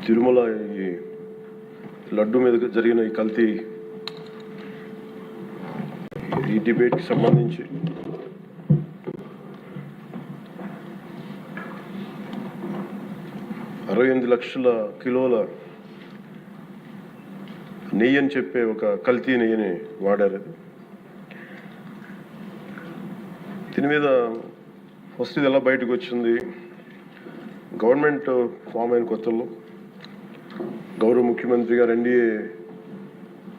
తిరుమల ఈ లడ్డు మీద జరిగిన ఈ కల్తీ ఈ డిబేట్కి సంబంధించి $68 లక్షల కిలోల నెయ్యి అని చెప్పే ఒక కల్తీ నెయ్యిని వాడారు. దీని మీద ఫస్ట్ ఇది ఎలా బయటకు వచ్చింది? గవర్నమెంట్ ఫామ్ అయిన కొత్తలో గౌరవ ముఖ్యమంత్రి గారు ఎన్డీఏ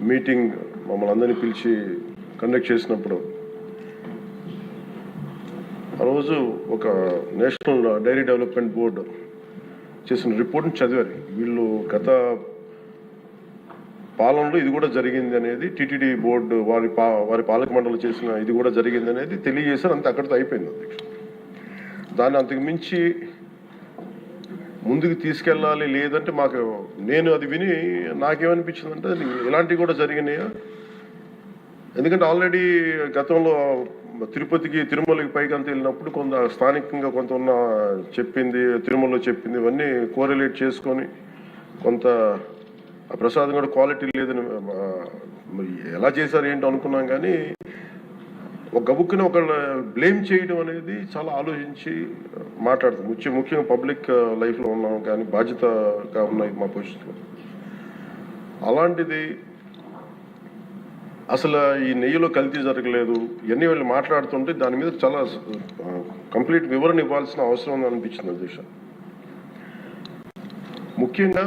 మీటింగ్ మమ్మల్ని అందరినీ పిలిచి కండక్ట్ చేసినప్పుడు ఆ రోజు ఒక నేషనల్ డైరీ డెవలప్మెంట్ బోర్డు చేసిన రిపోర్ట్ని చదివారు. వీళ్ళు గత పాలనలో ఇది కూడా జరిగింది అనేది టీటీడీ బోర్డు వారి పాలక మండలి చేసిన ఇది కూడా జరిగింది అనేది తెలియజేశారు. అంతే, అక్కడితో అయిపోయింది అధ్యక్ష. దాన్ని అంతకు మించి ముందుకు తీసుకెళ్ళాలి. లేదంటే నేను అది విని నాకేమనిపించిందంటే ఇలాంటివి కూడా జరిగినాయా? ఎందుకంటే ఆల్రెడీ గతంలో తిరుమలకి పైకంత వెళ్ళినప్పుడు కొంత స్థానికంగా కొంత ఉన్న చెప్పింది, తిరుమలలో చెప్పింది ఇవన్నీ కోరిలేట్ చేసుకొని కొంత ఆ ప్రసాదం కూడా క్వాలిటీ లేదని ఎలా చేశారు ఏంటో అనుకున్నాం. కానీ ఒక గబుక్కుని ఒకళ్ళ బ్లేమ్ చేయడం అనేది చాలా ఆలోచించి మాట్లాడతాం. ముఖ్యంగా పబ్లిక్ లైఫ్లో ఉన్నాం కానీ బాధ్యతగా ఉన్నాయి మా పొజిషన్లో. అలాంటిది అసలు ఈ నెయ్యిలో కల్తీ జరగలేదు ఇవన్నీ వాళ్ళు మాట్లాడుతుంటే దాని మీద చాలా కంప్లీట్ వివరణ ఇవ్వాల్సిన అవసరం ఉంది అనిపించింది అధ్యక్ష. ముఖ్యంగా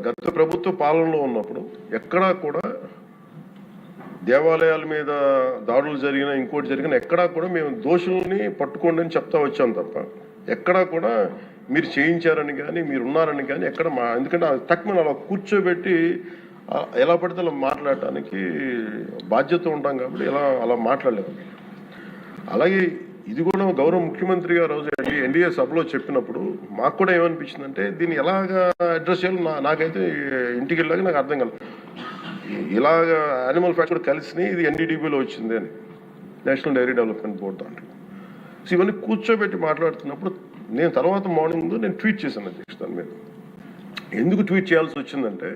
గత ప్రభుత్వ పాలనలో ఉన్నప్పుడు ఎక్కడా కూడా దేవాలయాల మీద దాడులు జరిగినా ఇంకోటి జరిగినా ఎక్కడా కూడా మేము దోషుల్ని పట్టుకోండి అని చెప్తా వచ్చాం తప్ప ఎక్కడా కూడా మీరు చేయించారని కానీ మీరు ఉన్నారని కానీ ఎక్కడ ఎందుకంటే తక్కువ అలా కూర్చోబెట్టి ఎలా పడితే అలా మాట్లాడటానికి బాధ్యత ఉంటాం కాబట్టి అలా మాట్లాడలేము. అలాగే ఇది కూడా గౌరవ ముఖ్యమంత్రి గారు రోజు ఎన్డీఏ సభలో చెప్పినప్పుడు మాకు కూడా ఏమనిపించిందంటే దీన్ని ఎలాగా అడ్రస్ చేయాలో నాకైతే ఇంటికి వెళ్ళాక నాకు అర్థం కాదు. ఇలాగ యానిమల్ ఫ్యాక్ట్ కూడా కలిసి ఇది ఎన్డీడీబీలో వచ్చింది అని నేషనల్ డైరీ డెవలప్మెంట్ బోర్డు దాంట్లో. సో ఇవన్నీ కూర్చోబెట్టి మాట్లాడుతున్నప్పుడు నేను తర్వాత మార్నింగ్ నేను ట్వీట్ చేశాను అధ్యక్ష. దాని మీద ఎందుకు ట్వీట్ చేయాల్సి వచ్చిందంటే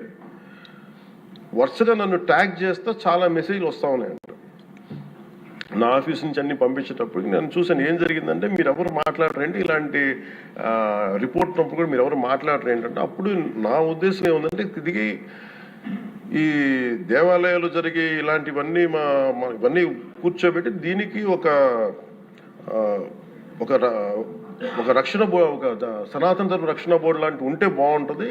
వరుసగా నన్ను ట్యాగ్ చేస్తే చాలా మెసేజ్లు వస్తూ ఉన్నాయంట. నా ఆఫీస్ నుంచి అన్ని పంపించేటప్పుడు నేను చూసాను ఏం జరిగిందంటే మీరు ఎవరు మాట్లాడరేంటి, ఇలాంటి రిపోర్ట్ ఉన్నప్పుడు కూడా మీరు ఎవరు మాట్లాడరు ఏంటంటే అప్పుడు నా ఉద్దేశం ఏముందంటే ఇది ఈ దేవాలయాలు జరిగే ఇలాంటివన్నీ ఇవన్నీ కూర్చోబెట్టి దీనికి ఒక రక్షణ ఒక సనాతన ధర్మ రక్షణ బోర్డు లాంటి ఉంటే బాగుంటుంది.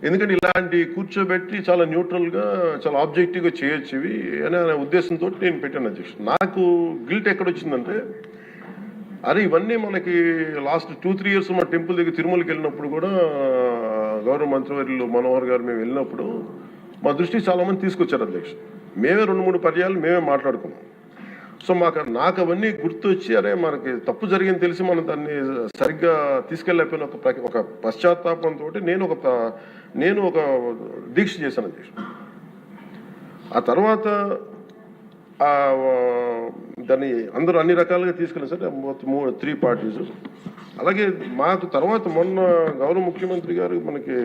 ఎందుకంటే ఇలాంటి కూర్చోబెట్టి చాలా న్యూట్రల్గా చాలా ఆబ్జెక్టివ్గా చేయొచ్చు ఇవి అనే ఉద్దేశంతో నేను పెట్టాను అధ్యక్ష. నాకు గిల్ట్ ఎక్కడొచ్చిందంటే అరే ఇవన్నీ మనకి లాస్ట్ 2-3 ఇయర్స్ మా టెంపుల్ దగ్గర తిరుమలకి వెళ్ళినప్పుడు కూడా గౌరవ మంత్రివర్యులు మనోహర్ గారు మేము వెళ్ళినప్పుడు మా దృష్టికి చాలామంది తీసుకొచ్చారు అధ్యక్ష. మేమే 2-3 పర్యాలు మేమే మాట్లాడుకున్నాం. సో నాకు అవన్నీ గుర్తొచ్చి అరే మనకి తప్పు జరిగింది తెలిసి మనం దాన్ని సరిగ్గా తీసుకెళ్ళకపోయిన ఒక పశ్చాత్తాపంతో నేను ఒక దీక్ష చేశాను అధ్యక్ష. ఆ తర్వాత దాన్ని అందరూ అన్ని రకాలుగా తీసుకెళ్ళారు సార్, 3 పార్టీస్. అలాగే మాకు తర్వాత మొన్న గౌరవ ముఖ్యమంత్రి గారు మనకి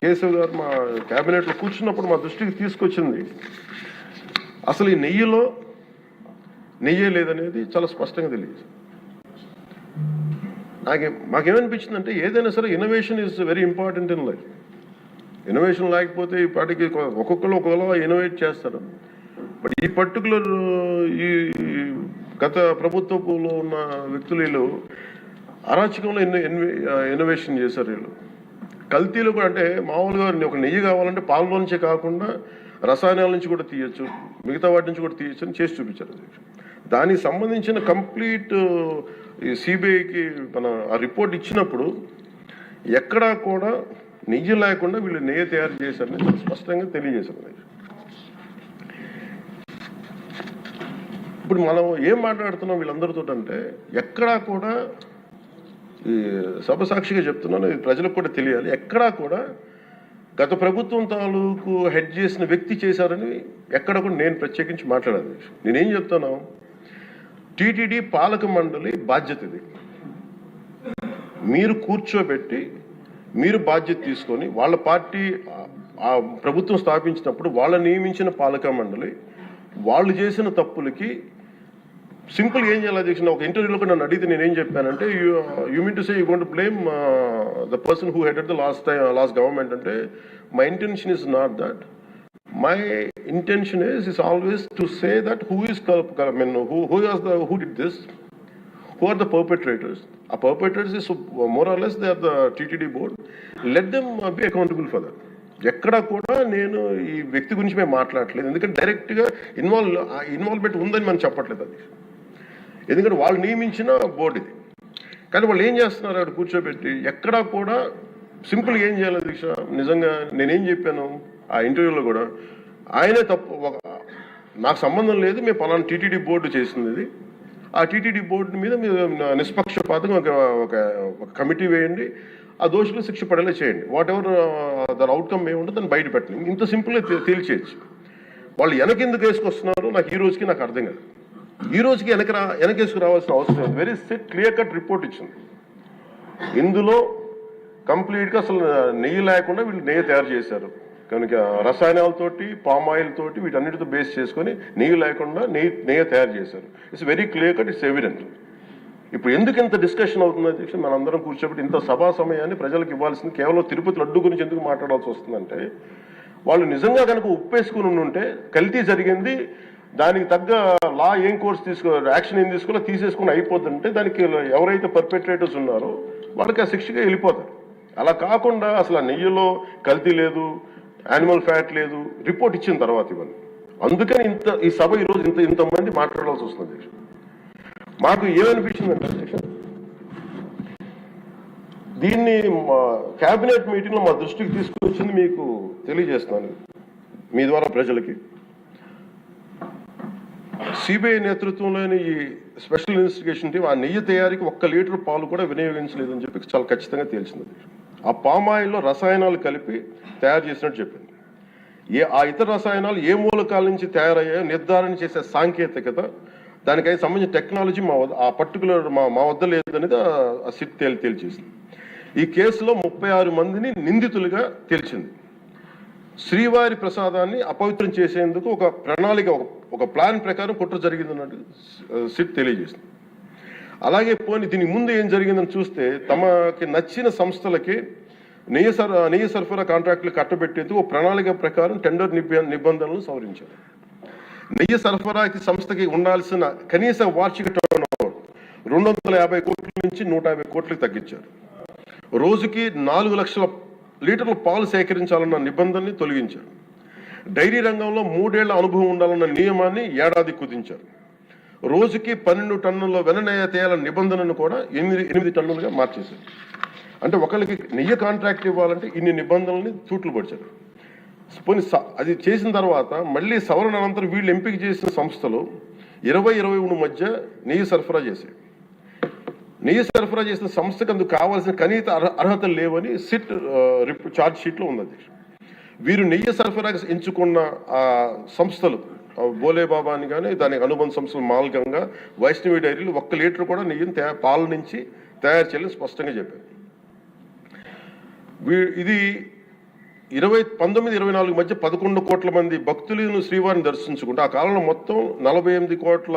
కేశవ్ గారు మా క్యాబినెట్లో కూర్చున్నప్పుడు మా దృష్టికి తీసుకొచ్చింది అసలు ఈ నెయ్యే లేదనేది చాలా స్పష్టంగా తెలియదు. మాకేమనిపించిందంటే ఏదైనా సరే innovation is very important in life. Innovation లేకపోతే ఈ పాటికి ఒక్కొక్కరు ఒకలా ఇన్నోవేట్ చేస్తారు. బట్ ఈ పర్టికులర్ ఈ గత ప్రభుత్వంలో ఉన్న వ్యక్తులు వీళ్ళు అరాచకంలో ఇన్నోవేషన్ చేశారు. వీళ్ళు కల్తీలు కూడా అంటే మామూలుగా ఒక నెయ్యి కావాలంటే పాలలో నుంచే కాకుండా రసాయనాల నుంచి కూడా తీయచ్చు, మిగతా వాటి నుంచి కూడా తీయచ్చు అని చేసి చూపించారు. దానికి సంబంధించిన కంప్లీట్ సిబిఐకి ఆ రిపోర్ట్ ఇచ్చినప్పుడు ఎక్కడా కూడా నెయ్యి లేకుండా వీళ్ళు నెయ్యి తయారు చేశారని స్పష్టంగా తెలియజేశారు. ఇప్పుడు మనం ఏం మాట్లాడుతున్నాం వీళ్ళందరితో అంటే ఎక్కడా కూడా ఈ సభ సాక్షిగా చెప్తున్నాను, ఇది ప్రజలకు కూడా తెలియాలి, ఎక్కడా కూడా గత ప్రభుత్వం తాలూకు హెడ్ చేసిన వ్యక్తి చేశారని ఎక్కడ కూడా నేను ప్రత్యేకించి మాట్లాడాలి. నేనేం చెప్తాను, టీటీడీ పాలక మండలి బాధ్యత ఇది. మీరు కూర్చోబెట్టి మీరు బాధ్యత తీసుకొని వాళ్ళ పార్టీ ఆ ప్రభుత్వం స్థాపించినప్పుడు వాళ్ళ నియమించిన పాలక మండలి వాళ్ళు చేసిన తప్పులకి సింపుల్ ఏం చేయాలి అధ్యక్ష? ఒక ఇంటర్వ్యూలో కూడా నన్ను అడిగితే నేనేం చెప్పానంటే, you mean to say you going to blame the person who headed the last government అంటే, my intention is not that. My intention is always to say that who did this, who are the perpetrators. A perpetrators is more or less they are the TTD board. Let them be accountable for that. ఎక్కడ కూడా నేను ఈ వ్యక్తి గురించి మేము మాట్లాడలేదు, ఎందుకంటే డైరెక్ట్గా ఇన్వాల్వ్మెంట్ ఉందని మనం చెప్పట్లేదు అది, ఎందుకంటే వాళ్ళు నియమించిన బోర్డు ఇది. కానీ వాళ్ళు ఏం చేస్తున్నారు అక్కడ కూర్చోబెట్టి, ఎక్కడా కూడా సింపుల్ ఏం చేయాలి దీక్ష? నిజంగా నేనేం చెప్పాను ఆ ఇంటర్వ్యూలో కూడా, ఆయనే తప్పు, నాకు సంబంధం లేదు, మేము పలానా టీటీడీ బోర్డు చేసింది ఇది, ఆ టీటీడీ బోర్డు మీద మీరు నిష్పక్షపాతంగా ఒక కమిటీ వేయండి, ఆ దోషులు శిక్ష పడేలా చేయండి, వాట్ ఎవర్ దాని అవుట్కమ్ ఏముంటుందో దాన్ని బయట పెట్టండి, ఇంత సింపుల్గా తేల్చేయచ్చు. వాళ్ళు వెనకెందుకు వేసుకొస్తున్నారు నాకు ఈ రోజుకి నాకు అర్థం కాదు. ఈ రోజుకి వెనకేసుకు రావాల్సిన అవసరం లేదు. వెరీ క్లియర్ కట్ రిపోర్ట్ ఇచ్చింది. ఇందులో కంప్లీట్గా అసలు నెయ్యి లేకుండా వీళ్ళు నెయ్యి తయారు చేశారు కనుక, రసాయనాలతోటి పామాయిల్ తోటి వీటన్నిటితో బేస్ చేసుకొని నెయ్యి లేకుండా నెయ్యి తయారు చేశారు. It's very clear cut, it's evident. ఇప్పుడు ఎందుకు ఇంత డిస్కషన్ అవుతుంది అధ్యక్ష? మనందరం కూర్చోబెట్టి ఇంత సభా సమయాన్ని ప్రజలకు ఇవ్వాల్సింది కేవలం తిరుపతి లడ్డు గురించి ఎందుకు మాట్లాడాల్సి వస్తుందంటే, వాళ్ళు నిజంగా కనుక ఉప్పేసుకుని ఉంటే కల్తీ జరిగింది, దానికి తగ్గ లా ఏం కోర్స్ యాక్షన్ ఏం తీసుకోవాలో తీసేసుకుని అయిపోతుంటే, దానికి ఎవరైతే పర్పెట్రేటర్స్ ఉన్నారో వాళ్ళకి ఆ శిక్షగా వెళ్ళిపోతారు. అలా కాకుండా అసలు ఆ నెయ్యిలో కల్తీ లేదు, యానిమల్ ఫ్యాట్ లేదు, రిపోర్ట్ ఇచ్చిన తర్వాత ఇవన్నీ. అందుకని ఈ సభ ఈరోజు ఇంతమంది మాట్లాడాల్సి వస్తుంది అధ్యక్ష. మాకు ఏమనిపించిందంటే అధ్యక్ష, దీన్ని క్యాబినెట్ మీటింగ్లో మా దృష్టికి తీసుకొచ్చింది మీకు తెలియజేస్తున్నాను మీ ద్వారా ప్రజలకి. సిబిఐ నేతృత్వంలోని ఈ స్పెషల్ ఇన్వెస్టిగేషన్ టీం ఆ నెయ్యి తయారీకి 1 లీటర్ పాలు కూడా వినియోగించలేదని చెప్పి చాలా ఖచ్చితంగా తేల్చింది. ఆ పామాయిల్లో రసాయనాలు కలిపి తయారు చేసినట్టు చెప్పింది. ఆ ఇతర రసాయనాలు ఏ మూలకాల నుంచి తయారయ్యాయో నిర్ధారణ చేసే సాంకేతికత, దానికై సంబంధించిన టెక్నాలజీ ఆ పర్టికులర్ మా వద్ద లేదనేది ఆ సిట్ తేల్చేసింది. ఈ కేసులో 36 మందిని నిందితులుగా తేల్చింది. శ్రీవారి ప్రసాదాన్ని అపవిత్రం చేసేందుకు ఒక ప్రణాళిక, ఒక ప్లాన్ ప్రకారం కుట్ర జరిగిందన్నట్టు సిట్ తెలియజేసింది. అలాగే దీనికి ముందు ఏం జరిగిందని చూస్తే, తమకి నచ్చిన సంస్థలకి నెయ్యి సరఫరా కాంట్రాక్టులు కట్టబెట్టేందుకు ఒక ప్రణాళిక ప్రకారం టెండర్ నిబంధనలు సవరించారు. నెయ్యి సరఫరాకి సంస్థకి ఉండాల్సిన కనీస వార్షిక టర్నోవర్ 250 కోట్ల నుంచి 150 కోట్లకు తగ్గించారు. రోజుకి 4 లక్షల లీటర్ల పాలు సేకరించాలన్న నిబంధనని తొలగించారు. డైరీ రంగంలో 3 ఏళ్ల అనుభవం ఉండాలన్న నియమాన్ని ఏడాది కుదించారు. రోజుకి 12 టన్నుల వెన్నెయ్య తేయాలన్న నిబంధనను కూడా 8 టన్నులుగా మార్చేశారు. అంటే ఒకరికి నెయ్యి కాంట్రాక్ట్ ఇవ్వాలంటే ఇన్ని నిబంధనల్ని తూట్లు పడిచారు. అది చేసిన తర్వాత మళ్ళీ సవరణ అనంతరం వీళ్ళు ఎంపిక చేసిన సంస్థలు 20-23 మధ్య నెయ్యి సరఫరా చేశాయి. నెయ్యి సరఫరా చేసిన సంస్థకు అందుకు కావాల్సిన కనీస అర్హతలు లేవని సిట్ ఛార్జ్ షీట్లో ఉన్నది. వీరు నెయ్యి సరఫరాకి ఎంచుకున్న ఆ సంస్థలు బోలేబాబా అని కానీ దానికి అనుబంధ సంస్థలు మాల్గంగా, వైష్ణవి డైరీలు 1 లీటర్ కూడా నెయ్యిని పాల నుంచి తయారు చేయాలని స్పష్టంగా చెప్పారు. ఇది 1924 మధ్య 11 కోట్ల మంది భక్తులను శ్రీవారిని దర్శించుకుంటే, ఆ కాలంలో మొత్తం 48 కోట్ల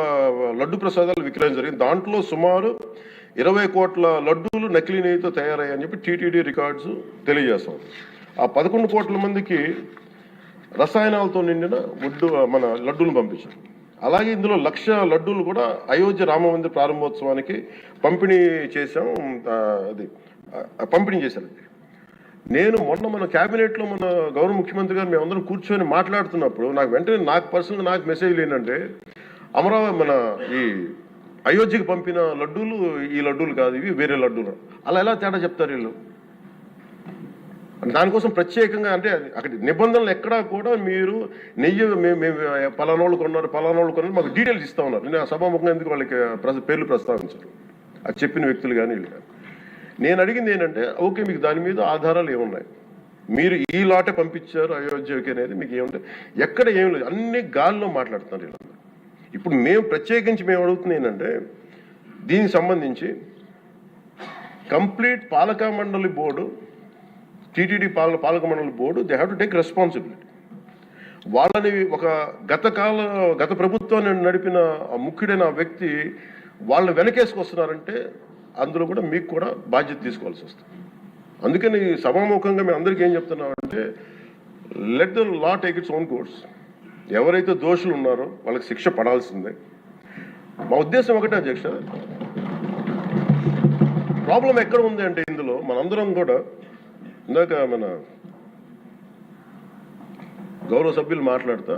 లడ్డు ప్రసాదాలు విక్రయం జరిగింది. దాంట్లో సుమారు 20 కోట్ల లడ్డూలు నకిలీ నెయ్యితో తయారయ్యాయని చెప్పి టీటీడీ రికార్డ్స్ తెలియజేస్తాం. ఆ 11 కోట్ల మందికి రసాయనాలతో నిండిన మన లడ్డూలను పంపించారు. అలాగే ఇందులో 1,00,000 లడ్డూలు కూడా అయోధ్య రామ మందిర ప్రారంభోత్సవానికి పంపిణీ చేశారు. నేను మొన్న మన క్యాబినెట్లో మన గౌరవ ముఖ్యమంత్రి గారు మేమందరం కూర్చొని మాట్లాడుతున్నప్పుడు నాకు పర్సనల్గా నాకు మెసేజ్ ఏంటంటే, అమరావతి మన ఈ అయోధ్యకి పంపిన లడ్డూలు ఈ లడ్డూలు కాదు, ఇవి వేరే లడ్డూలు. అలా ఎలా తేడా చెప్తారు వీళ్ళు? దానికోసం ప్రత్యేకంగా అంటే అక్కడ నిబంధనలు ఎక్కడా కూడా మీరు నెయ్యి మేము పలానోళ్ళు కొన్నారు మాకు డీటెయిల్స్ ఇస్తూ ఉన్నారు. నేను సభాముఖంగా ఎందుకు వాళ్ళకి పేర్లు ప్రస్తావించారు, అది చెప్పిన వ్యక్తులు కానీ వీళ్ళు కానీ. నేను అడిగింది ఏంటంటే, ఓకే మీకు దాని మీద ఆధారాలు ఏమున్నాయి, మీరు ఈ లాటే పంపించారు అయోధ్యకి అనేది మీకు ఏముంటాయి? ఎక్కడ ఏం లేదు, అన్ని గాల్లో మాట్లాడుతున్నారు వీళ్ళందరూ. ఇప్పుడు మేము అడుగుతుంది ఏంటంటే, దీనికి సంబంధించి కంప్లీట్ పాలకా మండలి బోర్డు టీటీడీ పాలక మండలి board they have to take responsibility. వాళ్ళని ఒక గత ప్రభుత్వాన్ని నడిపిన ఆ ముఖ్యుడైన వ్యక్తి వాళ్ళని వెనకేసుకొస్తున్నారంటే అందులో కూడా మీకు కూడా బాధ్యత తీసుకోవాల్సి వస్తుంది. అందుకని సభాముఖంగా మేము అందరికీ ఏం చెప్తున్నామంటే let the law take its own course. ఎవరైతే దోషులు ఉన్నారో వాళ్ళకి శిక్ష పడాల్సిందే. మా ఉద్దేశం ఒకటే అధ్యక్ష, ప్రాబ్లం ఎక్కడ ఉంది అంటే ఇందులో మనందరం కూడా ఇందాక మన గౌరవ సభ్యులు మాట్లాడతా,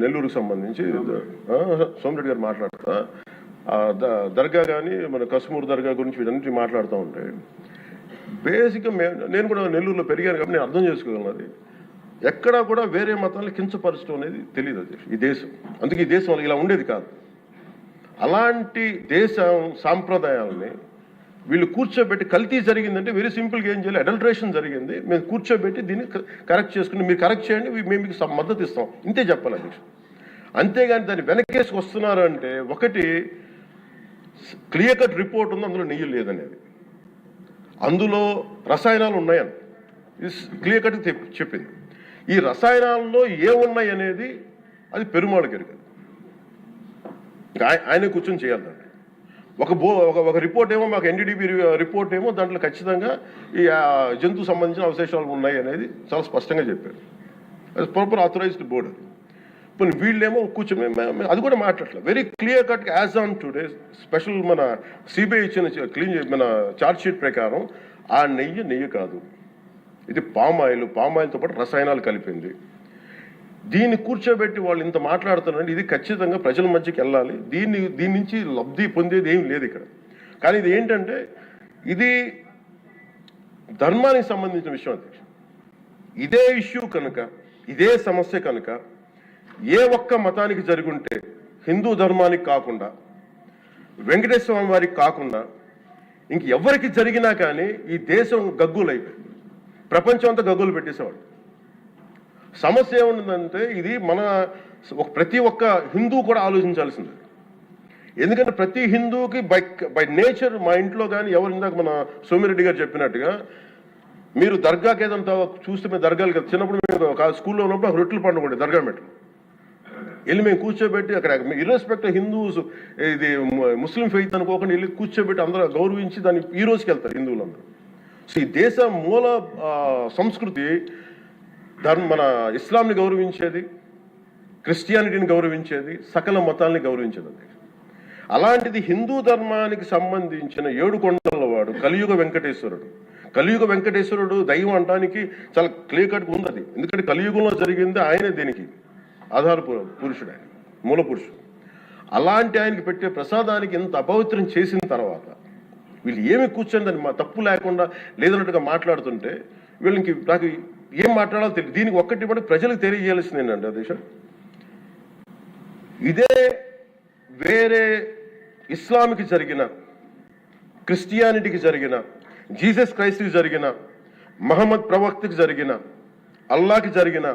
నెల్లూరుకు సంబంధించి సోమిరెడ్డి గారు మాట్లాడతా దర్గా కానీ మన కస్మూర్ దర్గా గురించి వీటన్నిటి మాట్లాడుతూ ఉంటే బేసిక్గా నేను కూడా నెల్లూరులో పెరిగాను కాబట్టి నేను అర్థం చేసుకోగలను. అది ఎక్కడా కూడా వేరే మతాలను కించపరచడం అనేది తెలియదు అది ఈ దేశం. అందుకే ఈ దేశం ఇలా ఉండేది కాదు. అలాంటి దేశం సాంప్రదాయాలని వీళ్ళు కూర్చోబెట్టి కల్తీ జరిగిందంటే వెరీ సింపుల్గా ఏం చేయాలి, అడల్ట్రేషన్ జరిగింది, మేము కూర్చోబెట్టి దీన్ని కరెక్ట్ చేసుకుని మీరు కరెక్ట్ చేయండి, మేము మీకు మద్దతు ఇస్తాం, ఇంతే చెప్పాలి అధ్యక్షుడు. అంతేగాని దాన్ని వెనకేసుకు వస్తున్నారు అంటే ఒకటి క్లియర్ కట్ రిపోర్ట్ ఉంది, అందులో నెయ్యి లేదనేది, అందులో రసాయనాలు ఉన్నాయని క్లియర్ కట్ చెప్పింది. ఈ రసాయనాల్లో ఏమున్నాయి అనేది అది పెరుమాళకి ఎరుగదు, ఆయనే కూర్చొని చేయాలి. ఒక రిపోర్ట్ ఏమో మాకు ఎన్డీడీబీ రిపోర్ట్ ఏమో దాంట్లో ఖచ్చితంగా ఈ జంతువు సంబంధించిన అవశేషాలు ఉన్నాయి అనేది చాలా స్పష్టంగా చెప్పారు. అది ప్రాపర్ ఆథరైజ్డ్ బోర్డు. ఇప్పుడు వీళ్ళేమో కూర్చొని అది కూడా మాట్లాడలేదు. Very clear cut as on today special మన సిబిఐ ఇచ్చిన మన ఛార్జ్ షీట్ ప్రకారం ఆ నెయ్యి కాదు, ఇది పామాయిల్తో పాటు రసాయనాలు కలిపింది. దీన్ని కూర్చోబెట్టి వాళ్ళు ఇంత మాట్లాడుతున్నారంటే ఇది ఖచ్చితంగా ప్రజల మధ్యకి వెళ్ళాలి. దీని నుంచి లబ్ధి పొందేది ఏం లేదు ఇక్కడ. కానీ ఇది ఏంటంటే ఇది ధర్మానికి సంబంధించిన విషయం అధ్యక్ష. ఇదే ఇష్యూ కనుక, ఇదే సమస్య కనుక ఏ ఒక్క మతానికి జరుగుంటే హిందూ ధర్మానికి కాకుండా వెంకటేశ్వర స్వామి వారికి కాకుండా ఇంక ఎవరికి జరిగినా కానీ ఈ దేశం గగ్గులు అయిపోయింది, ప్రపంచం అంతా గగ్గులు పెట్టేసేవాడు. సమస్య ఏముందంటే ఇది ప్రతి ఒక్క హిందూ కూడా ఆలోచించాల్సింది. ఎందుకంటే ప్రతి హిందూకి బై నేచర్, మా ఇంట్లో కానీ ఎవరు ఇందాక మన సోమిరెడ్డి గారు చెప్పినట్టుగా మీరు దర్గాకి ఏదంతా చూస్తే మేము దర్గాలు కదా, చిన్నప్పుడు మేము స్కూల్లో ఉన్నప్పుడు రొట్టెలు పండుగ దర్గా మెట్లు వెళ్ళి మేము కూర్చోబెట్టి అక్కడ ఇర్రెస్పెక్ట్ హిందూస్ ఇది ముస్లిం ఫెయిత్ అనుకోకుండా వెళ్ళి కూర్చోబెట్టి అందరూ గౌరవించి దాన్ని ఈ రోజుకి వెళ్తారు హిందువులందరూ. సో ఈ దేశ మూల సంస్కృతి మన ఇస్లాంని గౌరవించేది, క్రిస్టియానిటీని గౌరవించేది, సకల మతాల్ని గౌరవించేది. అలాంటిది హిందూ ధర్మానికి సంబంధించిన 7 కొండల వాడు కలియుగ వెంకటేశ్వరుడు. కలియుగ వెంకటేశ్వరుడు దైవం అనడానికి చాలా క్లియర్ కట్ ఉంది అది. ఎందుకంటే కలియుగంలో జరిగింది ఆయనే, దీనికి ఆధార పురుషుడు, ఆయన మూల పురుషుడు. అలాంటి ఆయనకి పెట్టే ప్రసాదానికి ఇంత అపవిత్రం చేసిన తర్వాత వీళ్ళు ఏమి కూర్చొని దాన్ని తప్పు లేకుండా లేదన్నట్టుగా మాట్లాడుతుంటే వీళ్ళకి నాకు ఏం మాట్లాడాలో తెలియదు. దీనికి ఒక్కటి కూడా ప్రజలకు తెలియజేయాల్సింది ఏంటంటే దేశం ఇదే వేరే ఇస్లాంకి జరిగిన, క్రిస్టియానిటీకి జరిగిన, జీసస్ క్రైస్ట్కి జరిగిన, మహమ్మద్ ప్రవక్తకి జరిగిన, అల్లాకి జరిగిన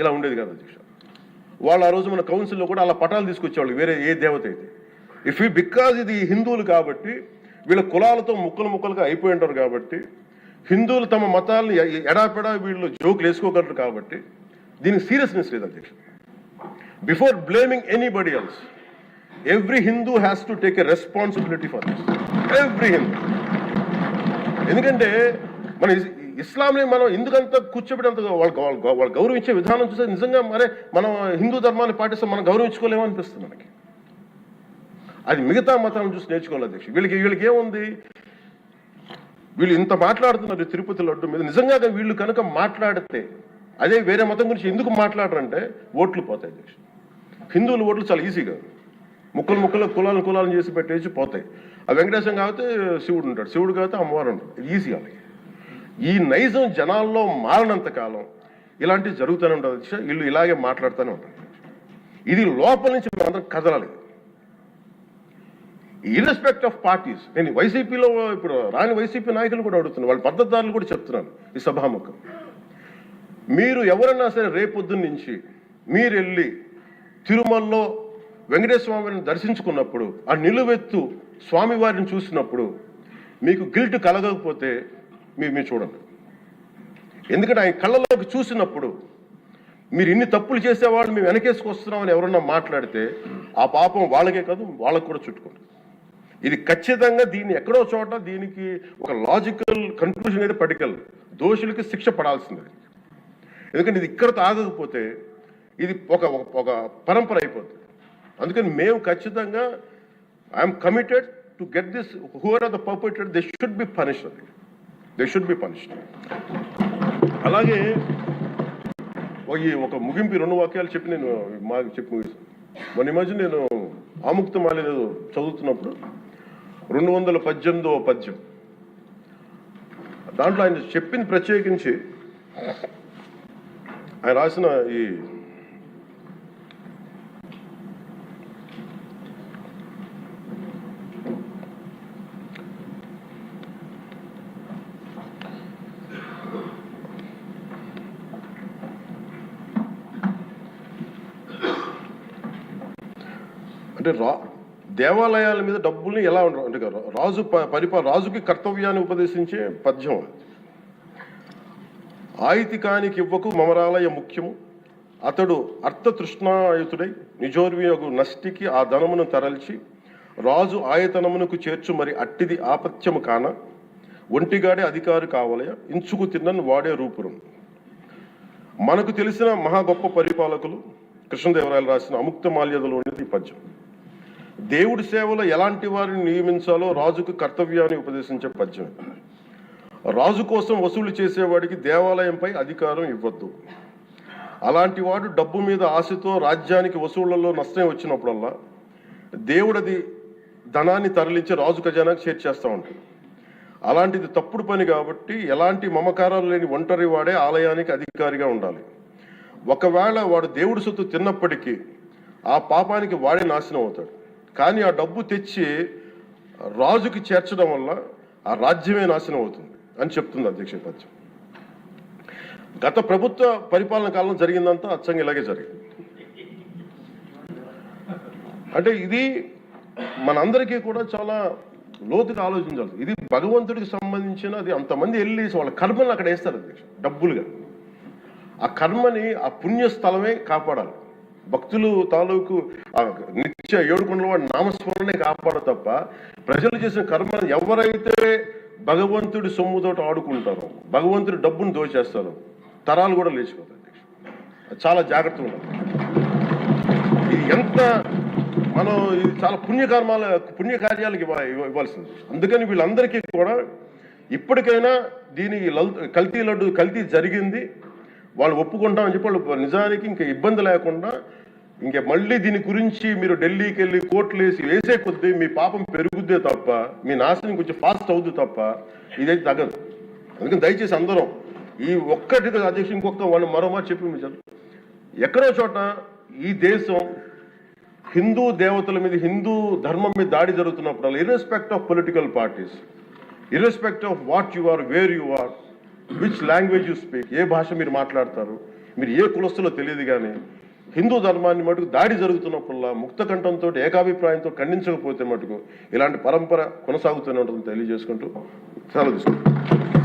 ఇలా ఉండేది కదా అధ్యక్ష. వాళ్ళు ఆ రోజు మన కౌన్సిల్లో కూడా అలా పటాలు తీసుకొచ్చేవాళ్ళు వేరే ఏ దేవత అయితే. బికాజ్ ఇది హిందువులు కాబట్టి వీళ్ళ కులాలతో ముక్కలుగా అయిపోయి ఉంటారు కాబట్టి హిందువులు తమ మతాలను ఎడాపెడా వీళ్ళు జోకులు వేసుకోగలరు కాబట్టి దీనికి సీరియస్నెస్ లేదు అధ్యక్ష. Before blaming anybody else every Hindu has to take a responsibility for this, every Hindu. ఎందుకంటే మన ఇస్లాంని మనం ఎందుకంత కూర్చోబెట్టంత వాళ్ళు గౌరవించే విధానం చూస్తే నిజంగా మనం హిందూ ధర్మాన్ని పాటిస్తే మనం గౌరవించుకోలేమో అనిపిస్తుంది మనకి. అది మిగతా మతాలను చూసి నేర్చుకోవాలి అధ్యక్ష. వీళ్ళకి ఏముంది, వీళ్ళు ఇంత మాట్లాడుతున్నారు తిరుపతి లడ్డు మీద. నిజంగా వీళ్ళు కనుక మాట్లాడితే అదే వేరే మతం గురించి ఎందుకు మాట్లాడరంటే ఓట్లు పోతాయి అధ్యక్ష. హిందువుల ఓట్లు చాలా ఈజీగా ముక్కలు కులాలను చేసి పెట్టేసి పోతాయి. ఆ వెంకటేశ్వరం కాబట్టి శివుడు ఉంటాడు, శివుడు కాబట్టి అమ్మవారు ఉంటాడు, ఈజీ వాళ్ళకి. ఈ నైజం జనాల్లో మారినంత కాలం ఇలాంటివి జరుగుతూనే ఉంటుంది అధ్యక్ష. వీళ్ళు ఇలాగే మాట్లాడుతూనే ఉంటారు. ఇది లోపల నుంచి మనందరం కదలాలి, ఇర్రెస్పెక్ట్ ఆఫ్ పార్టీస్. నేను వైసీపీలో ఇప్పుడు రాని వైసీపీ నాయకులు కూడా అడుగుతున్నాను, వాళ్ళ పద్ధతిదారులు కూడా చెప్తున్నాను ఈ సభాముఖం. మీరు ఎవరన్నా సరే రేపొద్దున్న నుంచి మీరు వెళ్ళి తిరుమలలో వెంకటేశ్వర స్వామిని దర్శించుకున్నప్పుడు ఆ నిలువెత్తు స్వామివారిని చూసినప్పుడు మీకు గిల్ట్ కలగకపోతే మీరు చూడండి. ఎందుకంటే ఆయన కళ్ళలోకి చూసినప్పుడు మీరు ఇన్ని తప్పులు చేసేవాళ్ళు మేము వెనకేసుకొస్తున్నామని ఎవరన్నా మాట్లాడితే ఆ పాపం వాళ్ళకే కాదు వాళ్ళకు కూడా చుట్టుకుంటుంది. ఇది ఖచ్చితంగా దీన్ని ఎక్కడో చోట దీనికి ఒక లాజికల్ కన్క్లూజన్ అయితే పట్టుకెళ్ళదు. దోషులకి శిక్ష పడాల్సింది. ఎందుకంటే ఇది ఇక్కడతో ఆగకపోతే ఇది ఒక పరంపర అయిపోతుంది. అందుకని మేము ఖచ్చితంగా I'm committed to get this. Who are are the perpetrator, they should be punished. They should be punished. అలాగే ఒక ముగింపు 2 వాక్యాలు చెప్పి నేను మాకు చెప్పి ముగిస్తాను. మొన్న మధ్య నేను ఆముక్తమాల్య చదువుతున్నప్పుడు 218వ పద్యం, దాంట్లో ఆయన చెప్పింది ప్రత్యేకించి ఆయన రాసిన ఈ అంటే దేవాలయాల మీద డబ్బుల్ని ఎలా ఉండరు అంటే రాజుకి కర్తవ్యాన్ని ఉపదేశించే పద్యం. ఆయితికానికి ఇవ్వకు మమరాలయ ముఖ్యము, అతడు అర్థతృష్ణాయుతుడై నిజోర్వియగు నష్టికి ఆ ధనమును తరల్చి రాజు ఆయతనమునకు చేర్చు మరి అట్టిది ఆపత్యము కాన ఒంటిగాడే అధికారి కావలయ ఇంచుకు తిన్నను వాడే రూపురం. మనకు తెలిసిన మహా గొప్ప పరిపాలకులు కృష్ణదేవరాయలు రాసిన అముక్తమాల్యదలోనిది ఈ పద్యం. దేవుడి సేవలో ఎలాంటి వారిని నియమించాలో రాజుకు కర్తవ్యాన్ని ఉపదేశించే పద్యం. రాజు కోసం వసూలు చేసేవాడికి దేవాలయంపై అధికారం ఇవ్వద్దు. అలాంటి వాడు డబ్బు మీద ఆశతో రాజ్యానికి వసూళ్లలో నష్టం వచ్చినప్పుడల్లా దేవుడది ధనాన్ని తరలించి రాజు ఖజానాకు చేర్చేస్తూ ఉంటాడు. అలాంటిది తప్పుడు పని కాబట్టి ఎలాంటి మమకారాలు లేని ఒంటరి వాడే ఆలయానికి అధికారిగా ఉండాలి. ఒకవేళ వాడు దేవుడి సొత్తు తిన్నప్పటికీ ఆ పాపానికి వాడే నాశనం అవుతాడు. కానీ ఆ డబ్బు తెచ్చి రాజుకి చేర్చడం వల్ల ఆ రాజ్యమే నాశనం అవుతుంది అని చెప్తుంది అధ్యక్ష పద్యం. గత ప్రభుత్వ పరిపాలన కాలంలో జరిగిందంతా అచ్చంగా ఇలాగే జరిగింది. అంటే ఇది మనందరికీ కూడా చాలా లోతుగా ఆలోచించాలి. ఇది భగవంతుడికి సంబంధించిన అది. అంతమంది వెళ్ళి వాళ్ళ కర్మని అక్కడ వేస్తారు అధ్యక్ష డబ్బులుగా. ఆ కర్మని ఆ పుణ్యస్థలమే కాపాడాలి. భక్తులు తాలూకు నిత్య 7 కొండల వాడి నామస్మరణే కాపాడ తప్ప ప్రజలు చేసిన కర్మను ఎవరైతే భగవంతుడి సొమ్ముతో ఆడుకుంటారో, భగవంతుడి డబ్బును దోచేస్తారో తరాలు కూడా లేచిపోతాయి. చాలా జాగ్రత్తగా ఉండాలి. ఇది ఎంత మనం ఇది చాలా పుణ్యకార్యాలకు ఇవ్వాల్సింది. అందుకని వీళ్ళందరికీ కూడా ఇప్పటికైనా దీని కల్తీ జరిగింది వాళ్ళు ఒప్పుకుంటామని చెప్పి వాళ్ళు నిజానికి ఇంకా ఇబ్బంది లేకుండా ఇంకా మళ్ళీ దీని గురించి మీరు ఢిల్లీకి వెళ్ళి కోర్టులు వేసే కొద్దీ మీ పాపం పెరుగుద్దే తప్ప మీ నాశనం కొంచెం ఫాస్ట్ అవుద్ది తప్ప ఇదైతే తగ్గదు. అందుకని దయచేసి అందరం ఈ ఒక్కటి అధ్యక్ష ఇంకొక మరో మాట చెప్పి మీరు ఎక్కడో చోట ఈ దేశం హిందూ దేవతల మీద హిందూ ధర్మం మీద దాడి జరుగుతున్నప్పుడు irrespective of political parties, irrespective of what you are, where you are, which language you speak, ఏ భాష మీరు మాట్లాడతారు, మీరు ఏ కులస్తులో తెలియదు, కానీ హిందూ ధర్మాన్ని మటుకు దాడి జరుగుతున్నప్పుడల్లా ముక్త కంఠంతో ఏకాభిప్రాయంతో ఖండించకపోతే మటుకు ఇలాంటి పరంపర కొనసాగుతూనే ఉంటుందని తెలియజేసుకుంటూ సెలవు తీసుకుంటాం.